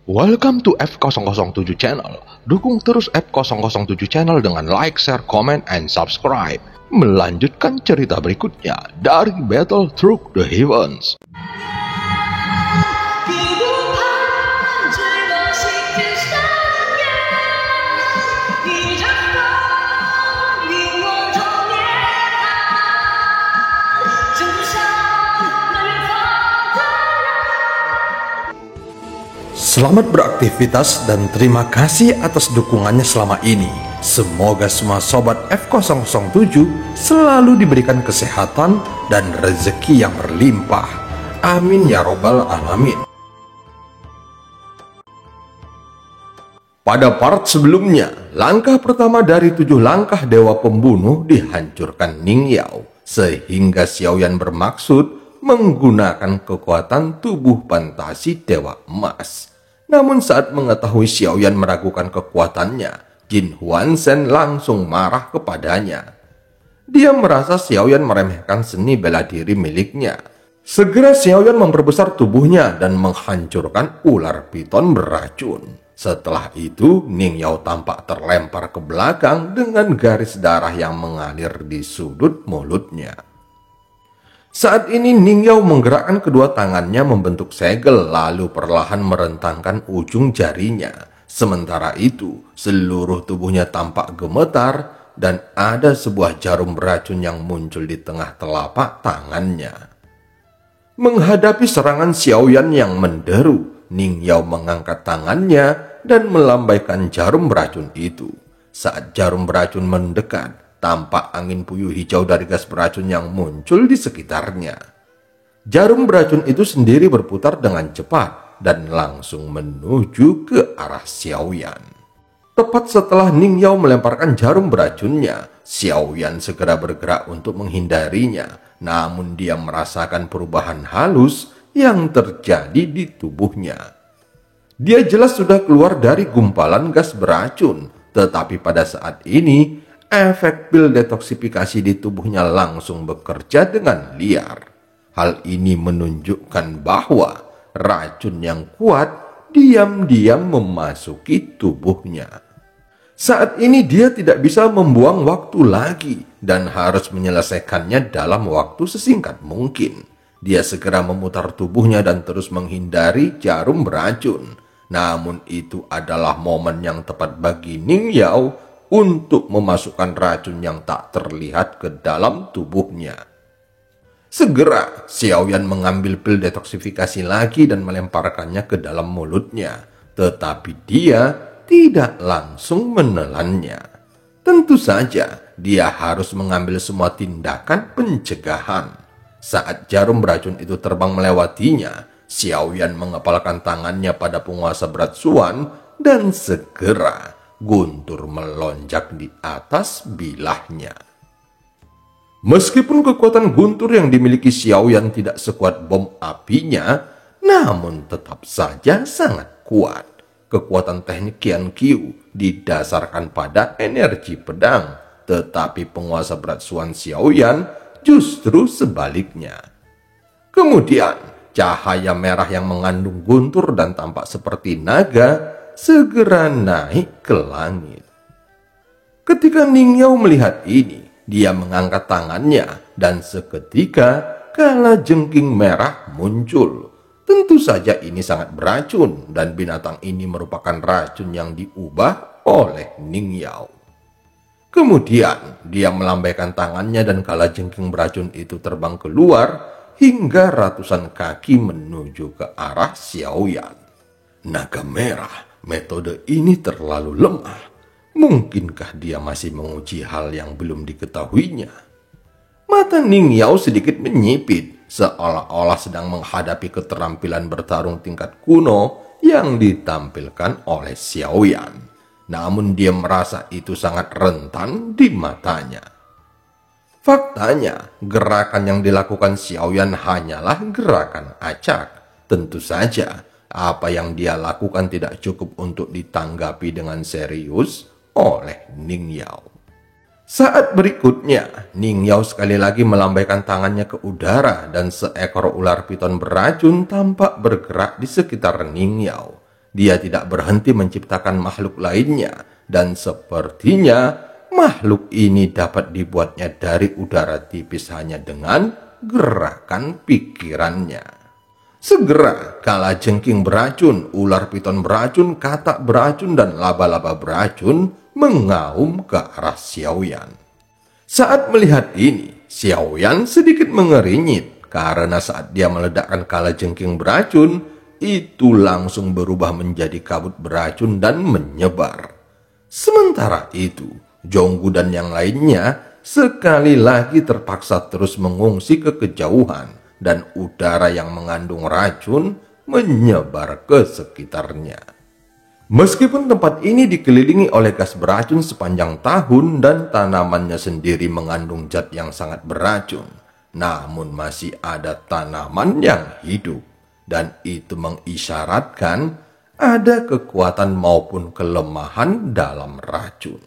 Welcome to F007 Channel. Dukung terus F007 Channel dengan like, share, comment, and subscribe. Melanjutkan cerita berikutnya dari Battle Through the Heavens. Selamat beraktivitas dan terima kasih atas dukungannya selama ini. Semoga semua sobat F007 selalu diberikan kesehatan dan rezeki yang berlimpah. Amin ya robbal alamin. Pada part sebelumnya, langkah pertama dari 7 langkah dewa pembunuh dihancurkan Ning Yao, sehingga Xiaoyan bermaksud menggunakan kekuatan tubuh fantasi Dewa Emas. Namun saat mengetahui Xiaoyan meragukan kekuatannya, Jin Huanzhen langsung marah kepadanya. Dia merasa Xiaoyan meremehkan seni bela diri miliknya. Segera Xiaoyan memperbesar tubuhnya dan menghancurkan ular piton beracun. Setelah itu, Ning Yao tampak terlempar ke belakang dengan garis darah yang mengalir di sudut mulutnya. Saat ini Ning Yao menggerakkan kedua tangannya membentuk segel lalu perlahan merentangkan ujung jarinya. Sementara itu, seluruh tubuhnya tampak gemetar dan ada sebuah jarum beracun yang muncul di tengah telapak tangannya. Menghadapi serangan Xiaoyan yang menderu, Ning Yao mengangkat tangannya dan melambaikan jarum beracun itu. Saat jarum beracun mendekat, tampak angin puyuh hijau dari gas beracun yang muncul di sekitarnya. Jarum beracun itu sendiri berputar dengan cepat dan langsung menuju ke arah Xiaoyan. Tepat setelah Ning Yao melemparkan jarum beracunnya, Xiaoyan segera bergerak untuk menghindarinya. Namun dia merasakan perubahan halus yang terjadi di tubuhnya. Dia jelas sudah keluar dari gumpalan gas beracun, tetapi pada saat ini efek pil detoksifikasi di tubuhnya langsung bekerja dengan liar. Hal ini menunjukkan bahwa racun yang kuat diam-diam memasuki tubuhnya. Saat ini dia tidak bisa membuang waktu lagi dan harus menyelesaikannya dalam waktu sesingkat mungkin. Dia segera memutar tubuhnya dan terus menghindari jarum beracun. Namun itu adalah momen yang tepat bagi Ning Yao untuk memasukkan racun yang tak terlihat ke dalam tubuhnya. Segera, Xiaoyan mengambil pil detoksifikasi lagi dan melemparkannya ke dalam mulutnya. Tetapi dia tidak langsung menelannya. Tentu saja, dia harus mengambil semua tindakan pencegahan. Saat jarum beracun itu terbang melewatinya, Xiaoyan mengepalkan tangannya pada penguasa berat Suan dan segera guntur melonjak di atas bilahnya. Meskipun kekuatan guntur yang dimiliki Xiaoyan tidak sekuat bom apinya, namun tetap saja sangat kuat. Kekuatan teknik Qian Qiu didasarkan pada energi pedang, tetapi penguasa berat Suan Xiaoyan justru sebaliknya. Kemudian, cahaya merah yang mengandung guntur dan tampak seperti naga segera naik ke langit. Ketika Ning Yao melihat ini, dia mengangkat tangannya dan seketika kalajengking merah muncul. Tentu saja ini sangat beracun dan binatang ini merupakan racun yang diubah oleh Ning Yao. Kemudian dia melambaikan tangannya dan kalajengking beracun itu terbang keluar hingga ratusan kaki menuju ke arah Xiaoyan. Naga merah, metode ini terlalu lemah. Mungkinkah dia masih menguji hal yang belum diketahuinya? Mata Ning Yao sedikit menyipit, seolah-olah sedang menghadapi keterampilan bertarung tingkat kuno yang ditampilkan oleh Xiaoyan. Namun dia merasa itu sangat rentan di matanya. Faktanya, gerakan yang dilakukan Xiaoyan hanyalah gerakan acak. Tentu saja, apa yang dia lakukan tidak cukup untuk ditanggapi dengan serius oleh Ning Yao. Saat berikutnya, Ning Yao sekali lagi melambaikan tangannya ke udara dan seekor ular piton beracun tampak bergerak di sekitar Ning Yao. dia tidak berhenti menciptakan makhluk lainnya, dan sepertinya makhluk ini dapat dibuatnya dari udara tipis hanya dengan gerakan pikirannya. Segera kalajengking beracun, ular piton beracun, katak beracun, dan laba-laba beracun mengaum ke arah Xiaoyan. Saat melihat ini, Xiaoyan sedikit mengerinyit karena saat dia meledakkan kalajengking beracun, itu langsung berubah menjadi kabut beracun dan menyebar. Sementara itu, Zhonggu dan yang lainnya sekali lagi terpaksa terus mengungsi ke kejauhan, dan udara yang mengandung racun menyebar ke sekitarnya. Meskipun tempat ini dikelilingi oleh gas beracun sepanjang tahun dan tanamannya sendiri mengandung zat yang sangat beracun, namun masih ada tanaman yang hidup, dan itu mengisyaratkan ada kekuatan maupun kelemahan dalam racun.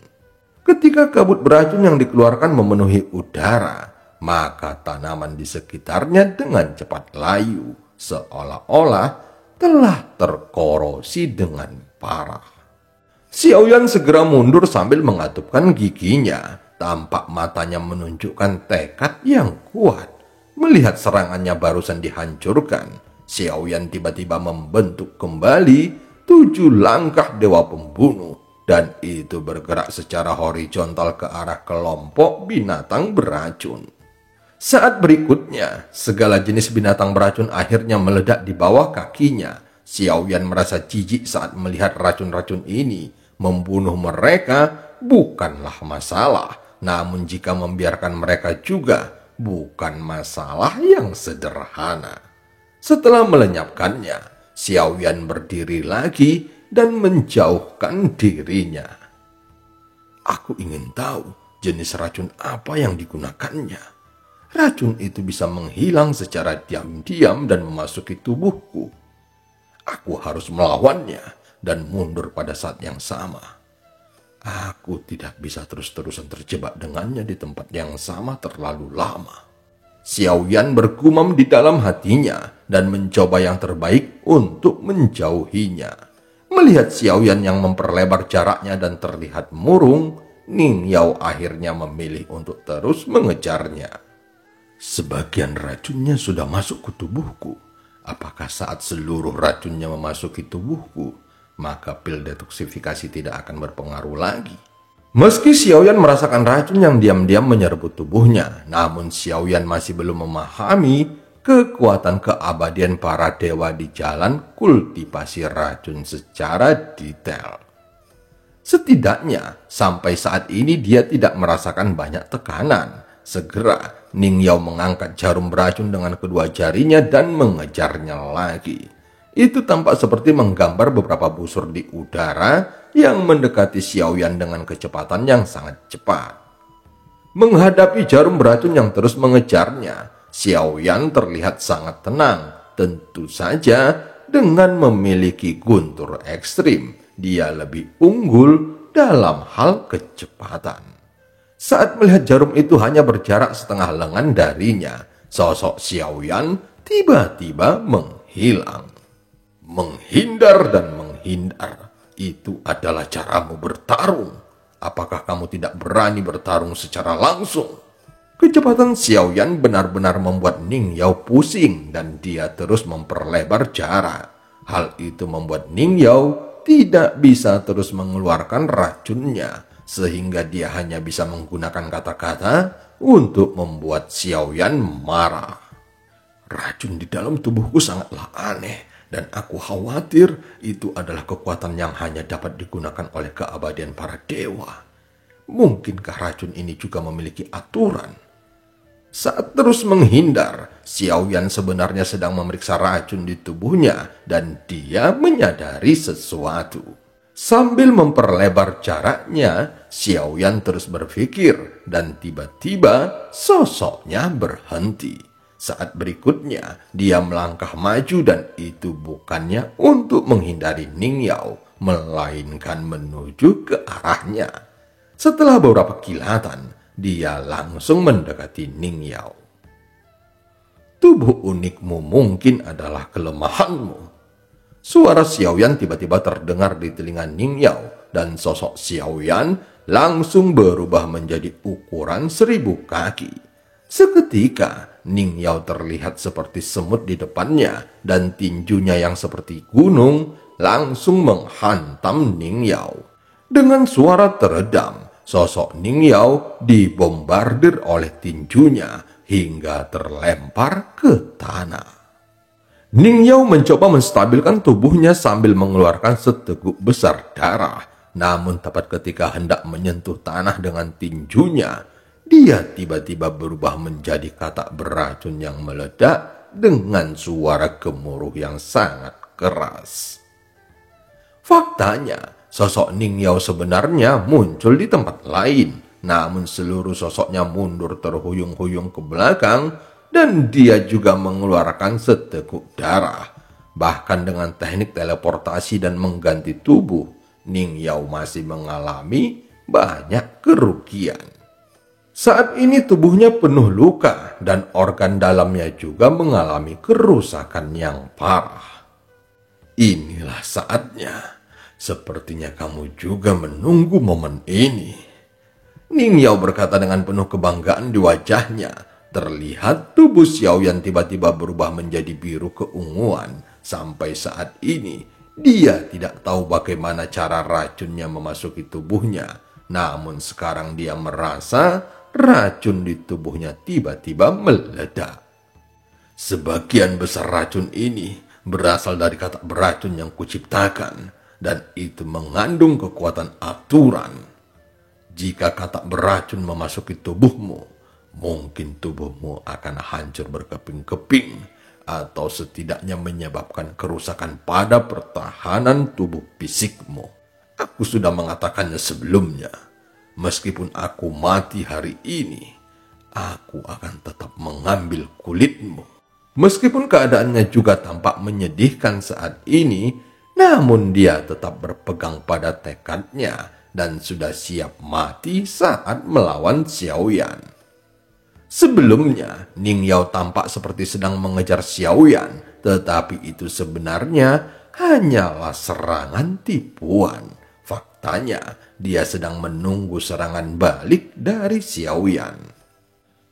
Ketika kabut beracun yang dikeluarkan memenuhi udara, maka tanaman di sekitarnya dengan cepat layu, seolah-olah telah terkorosi dengan parah. Xiaoyan segera mundur sambil mengatupkan giginya. Tampak matanya menunjukkan tekad yang kuat. Melihat serangannya barusan dihancurkan, Xiaoyan tiba-tiba membentuk kembali 7 langkah dewa pembunuh, dan itu bergerak secara horizontal ke arah kelompok binatang beracun. Saat berikutnya, segala jenis binatang beracun akhirnya meledak di bawah kakinya. Xiaoyan merasa jijik saat melihat racun-racun ini. Membunuh mereka bukanlah masalah, namun jika membiarkan mereka juga bukan masalah yang sederhana. Setelah melenyapkannya, Xiaoyan berdiri lagi dan menjauhkan dirinya. Aku ingin tahu jenis racun apa yang digunakannya. Racun itu bisa menghilang secara diam-diam dan memasuki tubuhku. Aku harus melawannya dan mundur pada saat yang sama. Aku tidak bisa terus-terusan terjebak dengannya di tempat yang sama terlalu lama. Xiaoyan bergumam di dalam hatinya dan mencoba yang terbaik untuk menjauhinya. Melihat Xiaoyan yang memperlebar jaraknya dan terlihat murung, Ning Yao akhirnya memilih untuk terus mengejarnya. Sebagian racunnya sudah masuk ke tubuhku. Apakah saat seluruh racunnya memasuki tubuhku, maka pil detoksifikasi tidak akan berpengaruh lagi? Meski Xiaoyan merasakan racun yang diam-diam menyerbu tubuhnya, namun Xiaoyan masih belum memahami kekuatan keabadian para dewa di jalan kultivasi racun secara detail. Setidaknya, sampai saat ini dia tidak merasakan banyak tekanan. Segera, Ning Yao mengangkat jarum beracun dengan kedua jarinya dan mengejarnya lagi. Itu tampak seperti menggambar beberapa busur di udara yang mendekati Xiaoyan dengan kecepatan yang sangat cepat. Menghadapi jarum beracun yang terus mengejarnya, Xiaoyan terlihat sangat tenang. Tentu saja dengan memiliki guntur ekstrim, dia lebih unggul dalam hal kecepatan. Saat melihat jarum itu hanya berjarak setengah lengan darinya, sosok Xiaoyan tiba-tiba menghilang. Menghindar dan menghindar, itu adalah caramu bertarung. Apakah kamu tidak berani bertarung secara langsung? Kecepatan Xiaoyan benar-benar membuat Ning Yao pusing dan dia terus memperlebar jarak. Hal itu membuat Ning Yao tidak bisa terus mengeluarkan racunnya, sehingga dia hanya bisa menggunakan kata-kata untuk membuat Xiaoyan marah. Racun di dalam tubuhku sangatlah aneh, dan aku khawatir itu adalah kekuatan yang hanya dapat digunakan oleh keabadian para dewa. Mungkinkah racun ini juga memiliki aturan? Saat terus menghindar, Xiaoyan sebenarnya sedang memeriksa racun di tubuhnya dan dia menyadari sesuatu. Sambil memperlebar jaraknya, Xiaoyan terus berpikir dan tiba-tiba sosoknya berhenti. Saat berikutnya, dia melangkah maju dan itu bukannya untuk menghindari Ning Yao, melainkan menuju ke arahnya. Setelah beberapa kilatan, dia langsung mendekati Ning Yao. Tubuh unikmu mungkin adalah kelemahanmu. Suara Xiaoyan tiba-tiba terdengar di telinga Ning Yao, dan sosok Xiaoyan langsung berubah menjadi ukuran 1000 kaki. Seketika, Ning Yao terlihat seperti semut di depannya, dan tinjunya yang seperti gunung langsung menghantam Ning Yao. Dengan suara teredam, sosok Ning Yao dibombardir oleh tinjunya hingga terlempar ke tanah. Ning Yao mencoba menstabilkan tubuhnya sambil mengeluarkan seteguk besar darah. Namun tepat ketika hendak menyentuh tanah dengan tinjunya, dia tiba-tiba berubah menjadi katak beracun yang meledak dengan suara gemuruh yang sangat keras. Faktanya, sosok Ning Yao sebenarnya muncul di tempat lain. Namun seluruh sosoknya mundur terhuyung-huyung ke belakang, dan dia juga mengeluarkan seteguk darah. Bahkan dengan teknik teleportasi dan mengganti tubuh, Ning Yao masih mengalami banyak kerugian. Saat ini tubuhnya penuh luka dan organ dalamnya juga mengalami kerusakan yang parah. Inilah saatnya. Sepertinya kamu juga menunggu momen ini. Ning Yao berkata dengan penuh kebanggaan di wajahnya. Terlihat tubuh Xiaoyan tiba-tiba berubah menjadi biru keunguan. Sampai saat ini, dia tidak tahu bagaimana cara racunnya memasuki tubuhnya. Namun sekarang dia merasa racun di tubuhnya tiba-tiba meledak. Sebagian besar racun ini berasal dari katak beracun yang kuciptakan, dan itu mengandung kekuatan aturan. Jika katak beracun memasuki tubuhmu, mungkin tubuhmu akan hancur berkeping-keping, atau setidaknya menyebabkan kerusakan pada pertahanan tubuh fisikmu. Aku sudah mengatakannya sebelumnya. Meskipun aku mati hari ini, aku akan tetap mengambil kulitmu. Meskipun keadaannya juga tampak menyedihkan saat ini, namun dia tetap berpegang pada tekadnya dan sudah siap mati saat melawan Xiaoyan. Sebelumnya, Ning Yao tampak seperti sedang mengejar Xiaoyan, tetapi itu sebenarnya hanyalah serangan tipuan. Faktanya, dia sedang menunggu serangan balik dari Xiaoyan.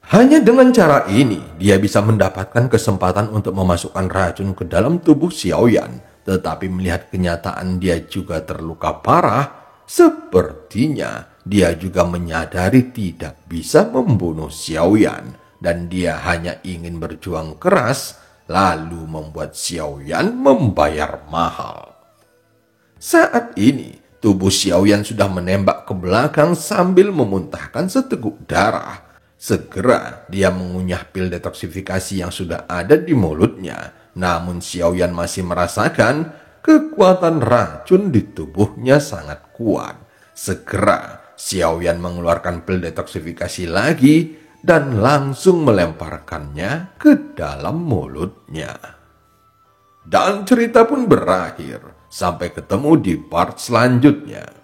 Hanya dengan cara ini, dia bisa mendapatkan kesempatan untuk memasukkan racun ke dalam tubuh Xiaoyan. Tetapi melihat kenyataan dia juga terluka parah, sepertinya dia juga menyadari tidak bisa membunuh Xiaoyan, dan dia hanya ingin berjuang keras lalu membuat Xiaoyan membayar mahal. Saat ini, tubuh Xiaoyan sudah menembak ke belakang sambil memuntahkan seteguk darah. Segera dia mengunyah pil detoksifikasi yang sudah ada di mulutnya. Namun Xiaoyan masih merasakan kekuatan racun di tubuhnya sangat kuat. Segera Xiaoyan mengeluarkan pil detoksifikasi lagi dan langsung melemparkannya ke dalam mulutnya. Dan cerita pun berakhir. Sampai ketemu di part selanjutnya.